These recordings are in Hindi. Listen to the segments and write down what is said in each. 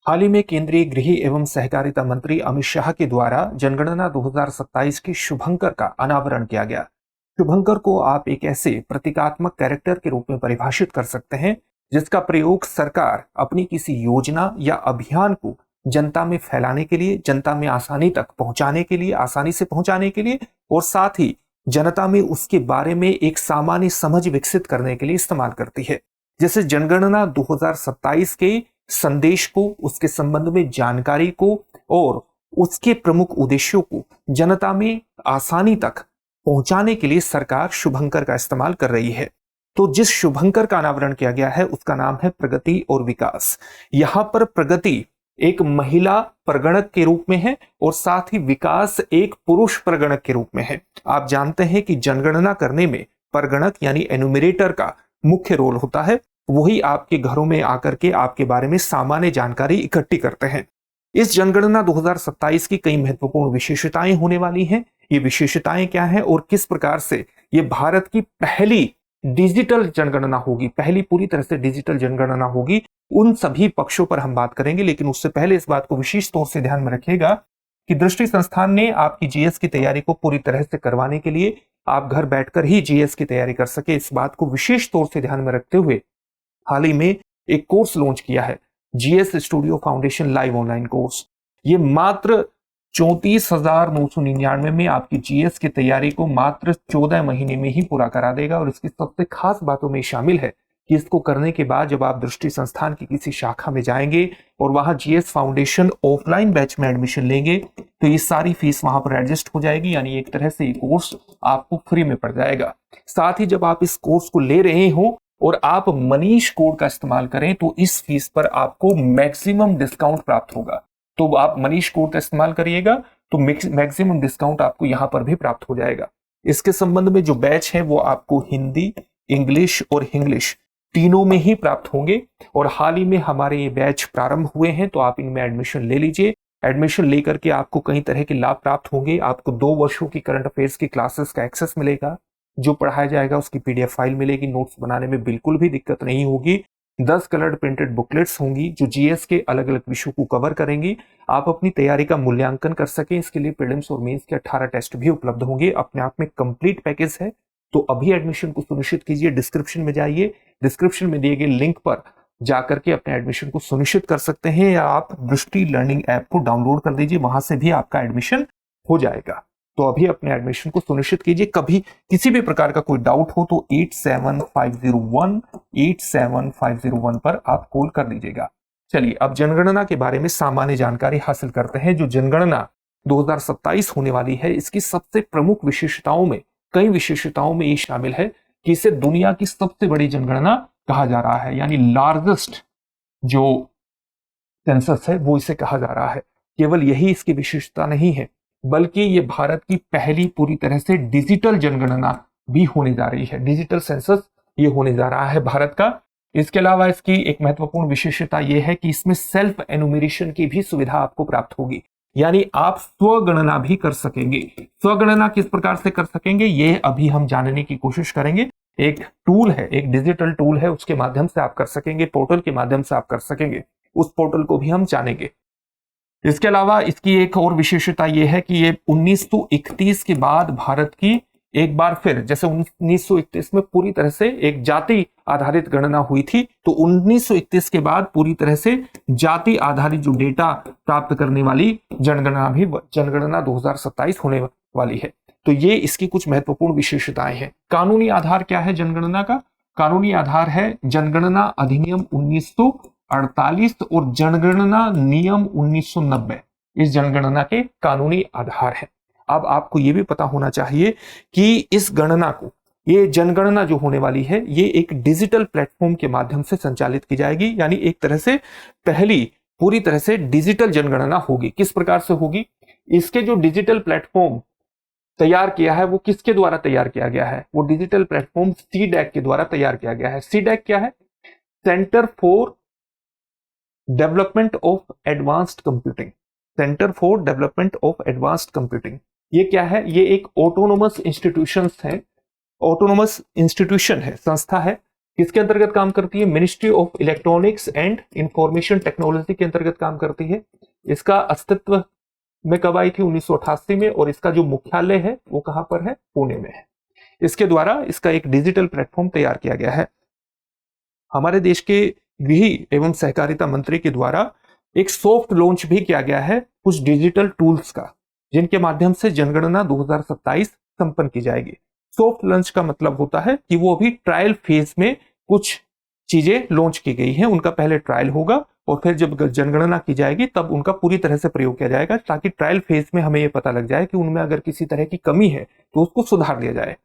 हाल ही में केंद्रीय गृह एवं सहकारिता मंत्री अमित शाह के द्वारा जनगणना 2027 के शुभंकर का अनावरण किया गया। शुभंकर को आप एक ऐसे प्रतीकात्मक कैरेक्टर के रूप में परिभाषित कर सकते हैं जिसका प्रयोग सरकार अपनी किसी योजना या अभियान को जनता में फैलाने के लिए, जनता में आसानी तक पहुंचाने के लिए, आसानी से पहुंचाने के लिए और साथ ही जनता में उसके बारे में एक सामान्य समझ विकसित करने के लिए इस्तेमाल करती है। जैसे जनगणना 2027 के संदेश को, उसके संबंध में जानकारी को और उसके प्रमुख उद्देश्यों को जनता में आसानी तक पहुंचाने के लिए सरकार शुभंकर का इस्तेमाल कर रही है। तो जिस शुभंकर का अनावरण किया गया है उसका नाम है प्रगति और विकास। यहां पर प्रगति एक महिला प्रगणक के रूप में है और साथ ही विकास एक पुरुष प्रगणक के रूप में है। आप जानते हैं कि जनगणना करने में प्रगणक यानी एनुमरेटर का मुख्य रोल होता है। वही आपके घरों में आकर के आपके बारे में सामान्य जानकारी इकट्ठी करते हैं। इस जनगणना 2027 की कई महत्वपूर्ण विशेषताएं होने वाली हैं। ये विशेषताएं क्या हैं और किस प्रकार से ये भारत की पहली डिजिटल जनगणना होगी, पहली पूरी तरह से डिजिटल जनगणना होगी, उन सभी पक्षों पर हम बात करेंगे। लेकिन उससे पहले इस बात को विशेष तौर से ध्यान में रखिएगा कि दृष्टि संस्थान ने आपकी जीएस की तैयारी को पूरी तरह से करवाने के लिए आप घर बैठकर ही जीएस की तैयारी कर सके, इस बात को विशेष तौर से ध्यान में रखते हुए हाल ही में एक कोर्स लॉन्च किया है, GS studio foundation live online course. ये मात्र 34,999 में आपकी जीएस की तैयारी को मात्र 14 महीने में ही पूरा करा देगा। और इसकी सबसे खास बातों में शामिल है कि इसको करने के बाद जब आप दृष्टि संस्थान की किसी शाखा में जाएंगे और वहां जीएस फाउंडेशन ऑफलाइन बैच में एडमिशन लेंगे तो ये सारी फीस वहां पर एडजस्ट हो जाएगी, यानी एक तरह से ये कोर्स आपको फ्री में पड़ जाएगा। साथ ही जब आप इस कोर्स को ले रहे हो और आप मनीष कोड का इस्तेमाल करें तो इस फीस पर आपको मैक्सिमम डिस्काउंट प्राप्त होगा। तो आप मनीष कोड का इस्तेमाल करिएगा तो मैक्सिमम डिस्काउंट आपको यहां पर भी प्राप्त हो जाएगा। इसके संबंध में जो बैच है वो आपको हिंदी, इंग्लिश और इंग्लिश तीनों में ही प्राप्त होंगे। और हाल ही में हमारे ये बैच प्रारंभ हुए हैं तो आप इनमें एडमिशन ले लीजिए। एडमिशन लेकर के आपको कई तरह के लाभ प्राप्त होंगे। आपको 2 वर्षों की करंट अफेयर्स की क्लासेस का एक्सेस मिलेगा, जो पढ़ाया जाएगा उसकी पीडीएफ फाइल मिलेगी, नोट्स बनाने में बिल्कुल भी दिक्कत नहीं होगी। 10 कलर्ड प्रिंटेड बुकलेट्स होंगी जो जीएस के अलग अलग विषयों को कवर करेंगी। आप अपनी तैयारी का मूल्यांकन कर सकें, इसके लिए प्रीलिम्स और मेंस के 18 टेस्ट भी उपलब्ध होंगे। अपने आप में कंप्लीट पैकेज है। तो अभी एडमिशन को सुनिश्चित कीजिए। डिस्क्रिप्शन में जाइए, डिस्क्रिप्शन में दिए गए लिंक पर जाकर के अपने एडमिशन को सुनिश्चित कर सकते हैं, या आप दृष्टि लर्निंग ऐप को डाउनलोड कर दीजिए, वहां से भी आपका एडमिशन हो जाएगा। तो अभी अपने एडमिशन को सुनिश्चित कीजिए। कभी किसी भी प्रकार का कोई डाउट हो तो 8750187501 पर आप कॉल कर लीजिएगा। चलिए अब जनगणना के बारे में सामान्य जानकारी हासिल करते हैं। जो जनगणना 2027 होने वाली है इसकी सबसे प्रमुख विशेषताओं में, कई विशेषताओं में ये शामिल है कि इसे दुनिया की सबसे बड़ी जनगणना कहा जा रहा है, यानी लार्जेस्ट जो सेंसस है वो इसे कहा जा रहा है। केवल यही इसकी विशेषता नहीं है बल्कि ये भारत की पहली पूरी तरह से डिजिटल जनगणना भी होने जा रही है। डिजिटल सेंसस ये होने जा रहा है भारत का। इसके अलावा इसकी एक महत्वपूर्ण विशेषता यह है कि इसमें सेल्फ एनुमरेशन की भी सुविधा आपको प्राप्त होगी, यानी आप स्वगणना भी कर सकेंगे। स्वगणना किस प्रकार से कर सकेंगे ये अभी हम जानने की कोशिश करेंगे। एक टूल है, एक डिजिटल टूल है, उसके माध्यम से आप कर सकेंगे, पोर्टल के माध्यम से आप कर सकेंगे। उस पोर्टल को भी हम जानेंगे। इसके अलावा इसकी एक और विशेषता यह है कि ये 1931 के बाद भारत की एक बार फिर, जैसे 1931 में पूरी तरह से एक जाति आधारित गणना हुई थी, तो 1931 के बाद पूरी तरह से जाति आधारित जो डेटा प्राप्त करने वाली जनगणना भी जनगणना 2027 होने वाली है। तो ये इसकी कुछ महत्वपूर्ण विशेषताएं हैं। कानूनी आधार क्या है जनगणना का? कानूनी आधार है जनगणना अधिनियम 1948 और जनगणना नियम 1990। इस जनगणना के कानूनी आधार है। अब आपको यह भी पता होना चाहिए कि इस गणना को, ये जनगणना जो होने वाली है ये एक डिजिटल प्लेटफॉर्म के माध्यम से संचालित की जाएगी, यानी एक तरह से पहली पूरी तरह से डिजिटल जनगणना होगी। किस प्रकार से होगी? इसके जो डिजिटल प्लेटफॉर्म तैयार किया है वो किसके द्वारा तैयार किया गया है? वो डिजिटल प्लेटफॉर्म सीडैक के द्वारा तैयार किया गया है। सीडैक क्या है? Centre for development of advanced computing. Centre for development of advanced computing ये क्या है? ये एक ऑटोनोमस इंस्टीट्यूशन है, ऑटोनोमस इंस्टीट्यूशन है, संस्था है किसके अंतर्गत काम करती है? Ministry of electronics and information technology के अंतर्गत काम करती है। इसका अस्तित्व में कब आई थी? 1988 में। और इसका जो मुख्यालय है वो कहां पर है? पुणे में है। इसके द्वारा इसका एक डिजिटल प्लेटफॉर्म तैयार किया गया है। हमारे देश के गृह एवं सहकारिता मंत्री के द्वारा एक सॉफ्ट लॉन्च भी किया गया है कुछ डिजिटल टूल्स का, जिनके माध्यम से जनगणना 2027 संपन्न की जाएगी। सॉफ्ट लॉन्च का मतलब होता है कि वो अभी ट्रायल फेज में कुछ चीजें लॉन्च की गई हैं, उनका पहले ट्रायल होगा और फिर जब जनगणना की जाएगी तब उनका पूरी तरह से प्रयोग किया जाएगा, ताकि ट्रायल फेज में हमें यह पता लग जाए कि उनमें अगर किसी तरह की कमी है तो उसको सुधार लिया जाए।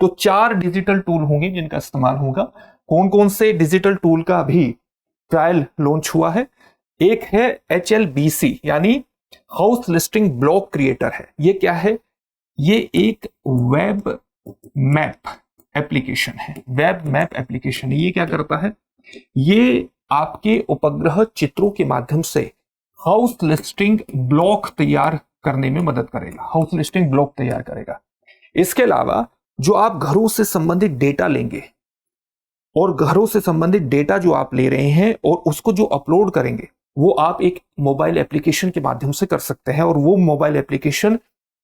तो 4 डिजिटल टूल होंगे जिनका इस्तेमाल होगा। कौन कौन से डिजिटल टूल का अभी ट्रायल लॉन्च हुआ है? एक है HLBC यानी हाउस लिस्टिंग ब्लॉक क्रिएटर है। ये क्या है? ये एक वेब मैप एप्लीकेशन है। वेब मैप एप्लीकेशन ये क्या करता है? ये आपके उपग्रह चित्रों के माध्यम से हाउस लिस्टिंग ब्लॉक तैयार करने में मदद करेगा। हाउस लिस्टिंग ब्लॉक तैयार करेगा। इसके अलावा जो आप घरों से संबंधित डेटा लेंगे और घरों से संबंधित डेटा जो आप ले रहे हैं और उसको जो अपलोड करेंगे वो आप एक मोबाइल एप्लीकेशन के माध्यम से कर सकते हैं। और वो मोबाइल एप्लीकेशन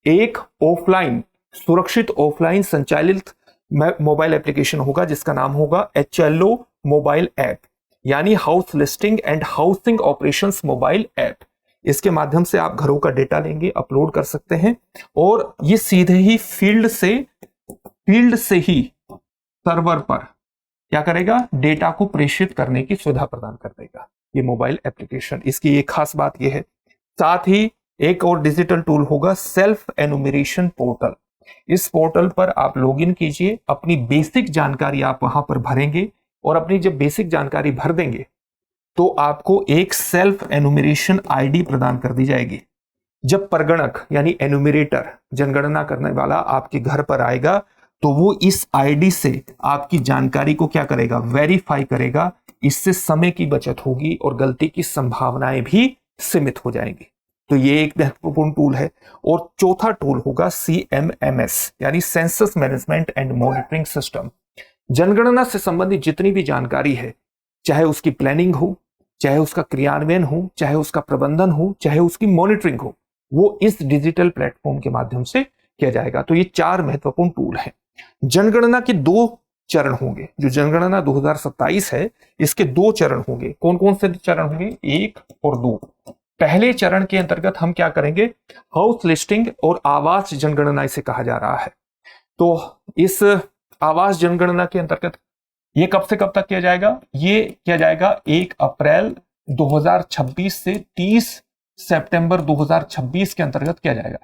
एक ऑफलाइन, सुरक्षित ऑफलाइन संचालित मोबाइल एप्लीकेशन होगा जिसका नाम होगा HLO मोबाइल ऐप, यानी house listing and housing operations mobile app. इसके माध्यम से आप घरों का डेटा लेंगे, अपलोड कर सकते हैं और ये सीधे ही फील्ड से ही सर्वर पर क्या करेगा? डेटा को प्रेषित करने की सुविधा प्रदान कर देगा ये मोबाइल एप्लीकेशन। इसकी एक खास बात यह है। साथ ही एक और डिजिटल टूल होगा सेल्फ एनुमरेशन पोर्टल। इस पोर्टल पर आप लॉगिन कीजिए, अपनी बेसिक जानकारी आप वहां पर भरेंगे और अपनी जब बेसिक जानकारी भर देंगे तो आपको एक सेल्फ एनुमरेशन ID प्रदान कर दी जाएगी। जब परगणक यानी एनुमरेटर, जनगणना करने वाला आपके घर पर आएगा तो वो इस ID से आपकी जानकारी को क्या करेगा? वेरीफाई करेगा। इससे समय की बचत होगी और गलती की संभावनाएं भी सीमित हो जाएंगी। तो ये एक महत्वपूर्ण टूल है। और चौथा टूल होगा CMMS यानी census management and monitoring system. जनगणना से संबंधित जितनी भी जानकारी है, चाहे उसकी प्लानिंग हो, चाहे उसका क्रियान्वयन हो, चाहे उसका प्रबंधन हो, चाहे उसकी मॉनिटरिंग हो, वो इस डिजिटल प्लेटफॉर्म के माध्यम से किया जाएगा। तो ये 4 महत्वपूर्ण टूल हैं। जनगणना के 2 चरण होंगे। जो जनगणना 2027 है इसके 2 चरण होंगे। कौन कौन से चरण होंगे? 1 और 2। पहले चरण के अंतर्गत हम क्या करेंगे? हाउस लिस्टिंग और आवास जनगणना इसे कहा जा रहा है। तो इस आवास जनगणना के अंतर्गत ये कब से कब तक किया जाएगा? ये किया जाएगा 1 अप्रैल 2026 से 30 सितंबर 2026 के अंतर्गत किया जाएगा।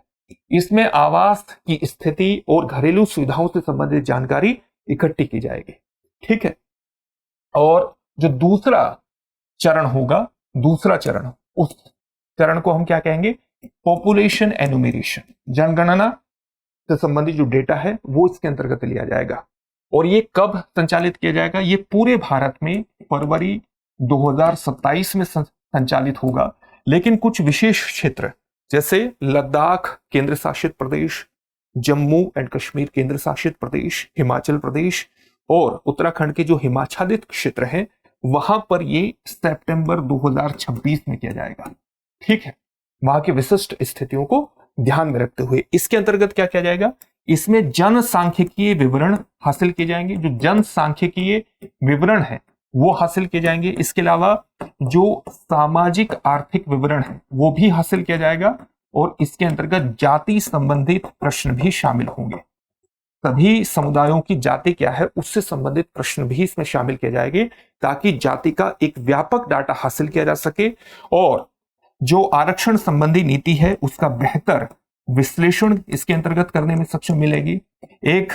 इसमें आवास की स्थिति और घरेलू सुविधाओं से संबंधित जानकारी इकट्ठी की जाएगी। ठीक है। और जो दूसरा चरण होगा, दूसरा चरण, उस चरण को हम क्या कहेंगे? Population enumeration. जनगणना से संबंधित जो डेटा है वो इसके अंतर्गत लिया जाएगा। और ये कब संचालित किया जाएगा? ये पूरे भारत में फरवरी 2027 में संचालित होगा। लेकिन कुछ विशेष क्षेत्र जैसे लद्दाख केंद्र शासित प्रदेश, जम्मू एंड कश्मीर केंद्र शासित प्रदेश, हिमाचल प्रदेश और उत्तराखंड के जो हिमाच्छादित क्षेत्र हैं वहां पर ये सितंबर 2026 में किया जाएगा। ठीक है। वहां की विशिष्ट स्थितियों को ध्यान में रखते हुए इसके अंतर्गत क्या किया जाएगा? इसमें जनसांख्यिकीय विवरण हासिल किए जाएंगे। जो जनसांख्यिकीय विवरण है वो हासिल किए जाएंगे। इसके अलावा जो सामाजिक आर्थिक विवरण है वो भी हासिल किया जाएगा और इसके अंतर्गत जाति संबंधित प्रश्न भी शामिल होंगे। सभी समुदायों की जाति क्या है उससे संबंधित प्रश्न भी इसमें शामिल किए जाएंगे ताकि जाति का एक व्यापक डाटा हासिल किया जा सके और जो आरक्षण संबंधी नीति है उसका बेहतर विश्लेषण इसके अंतर्गत करने में सक्षम मिलेगी। एक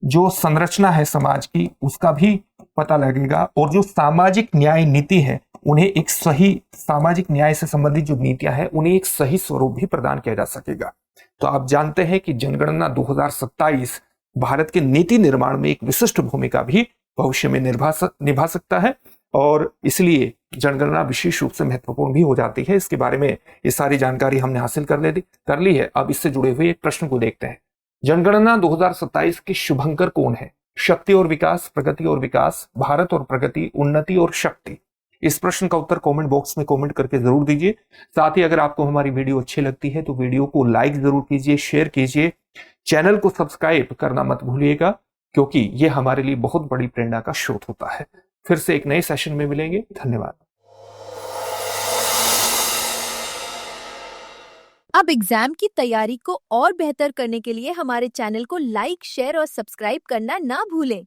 जो संरचना है समाज की उसका भी पता लगेगा और जो सामाजिक न्याय नीति है उन्हें एक सही, सामाजिक न्याय से संबंधित जो नीतियां हैं उन्हें एक सही स्वरूप भी प्रदान किया जा सकेगा। तो आप जानते हैं कि जनगणना 2027 भारत के नीति निर्माण में एक विशिष्ट भूमिका भी भविष्य में निभा सकता है और इसलिए जनगणना विशेष रूप से महत्वपूर्ण भी हो जाती है। इसके बारे में ये सारी जानकारी हमने हासिल कर ली है। अब इससे जुड़े हुए एक प्रश्न को देखते हैं। जनगणना 2027 के शुभंकर कौन है? शक्ति और विकास, प्रगति और विकास, भारत और प्रगति, उन्नति और शक्ति। इस प्रश्न का उत्तर कमेंट बॉक्स में कमेंट करके जरूर दीजिए। साथ ही अगर आपको हमारी वीडियो अच्छी लगती है तो वीडियो को लाइक जरूर कीजिए, शेयर कीजिए, चैनल को सब्सक्राइब करना मत भूलिएगा, क्योंकि ये हमारे लिए बहुत बड़ी प्रेरणा का स्रोत होता है। फिर से एक नए सेशन में मिलेंगे। धन्यवाद। अब एग्जाम की तैयारी को और बेहतर करने के लिए हमारे चैनल को लाइक, शेयर और सब्सक्राइब करना ना भूलें।